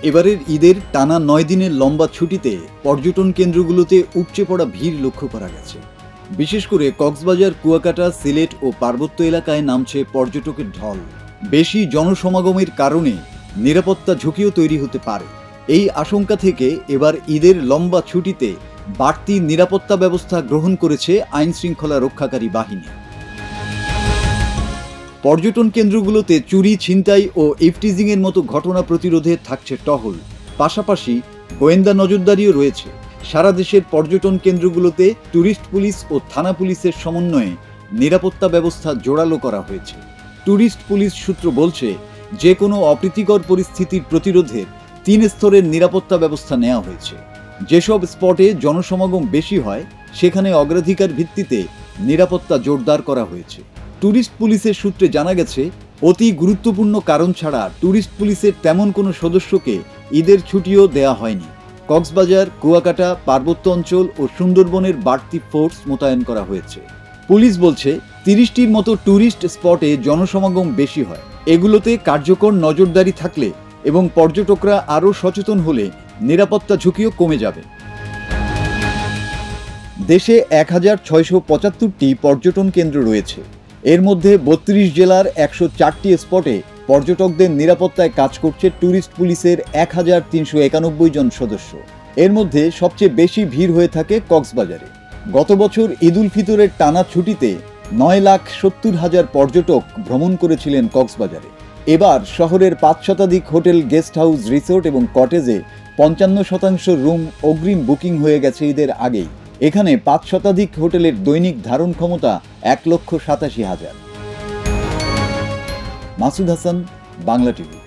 এবারের ঈদের টানা ৯ দিনের লম্বা ছুটিতে পর্যটন কেন্দ্রগুলোতে উপচে পড়া ভিড় লক্ষ্য করা গেছে। বিশেষ করে কক্সবাজার, কুয়াকাটা, সিলেট ও পার্বত্য এলাকায় নামছে পর্যটকের ঢল। বেশি জনসমাগমের কারণে নিরাপত্তা ঝুঁকিও তৈরি হতে পারে। এই আশঙ্কা থেকে এবার ঈদের লম্বা ছুটিতে বাড়তি নিরাপত্তা ব্যবস্থা গ্রহণ করেছে আইন শৃঙ্খলা রক্ষাকারী বাহিনী। পর্যটন কেন্দ্রগুলোতে চুরি, ছিনতাই ও ইফটিজিংয়ের মতো ঘটনা প্রতিরোধে থাকছে টহল, পাশাপাশি গোয়েন্দা নজরদারিও রয়েছে। সারা দেশের পর্যটন কেন্দ্রগুলোতে ট্যুরিস্ট পুলিশ ও থানা পুলিশের সমন্বয়ে নিরাপত্তা ব্যবস্থা জোরালো করা হয়েছে। ট্যুরিস্ট পুলিশ সূত্র বলছে, যে কোনো অপ্রীতিকর পরিস্থিতির প্রতিরোধে 3 স্তরের নিরাপত্তা ব্যবস্থা নেওয়া হয়েছে। যেসব স্পটে জনসমাগম বেশি হয় সেখানে অগ্রাধিকার ভিত্তিতে নিরাপত্তা জোরদার করা হয়েছে। ট্যুরিস্ট পুলিশের সূত্রে জানা গেছে, অতি গুরুত্বপূর্ণ কারণ ছাড়া ট্যুরিস্ট পুলিশের তেমন কোনো সদস্যকে ঈদের ছুটিও দেয়া হয়নি। কক্সবাজার, কুয়াকাটা, পার্বত্য অঞ্চল ও সুন্দরবনের বাড়তি ফোর্স মোতায়েন করা হয়েছে। পুলিশ বলছে, 30টির মতো ট্যুরিস্ট স্পটে জনসমাগম বেশি হয়। এগুলোতে কার্যকর নজরদারি থাকলে এবং পর্যটকরা আরও সচেতন হলে নিরাপত্তা ঝুঁকিও কমে যাবে। দেশে 1675টি পর্যটন কেন্দ্র রয়েছে। এর মধ্যে 32 জেলার 104টি স্পটে পর্যটকদের নিরাপত্তায় কাজ করছে ট্যুরিস্ট পুলিশের 1391 জন সদস্য। এর মধ্যে সবচেয়ে বেশি ভিড় হয়ে থাকে কক্সবাজারে। গত বছর ঈদ উল ফিতরের টানা ছুটিতে 9,70,000 পর্যটক ভ্রমণ করেছিলেন কক্সবাজারে। এবার শহরের 5 শতাধিক হোটেল, গেস্ট হাউস, রিসোর্ট এবং কটেজে 55% রুম অগ্রিম বুকিং হয়ে গেছে ঈদের আগেই। এখানে 5 শতাধিক হোটেলের দৈনিক ধারণ ক্ষমতা 1,87,000। মাসুদ হাসান, বাংলা টিভি।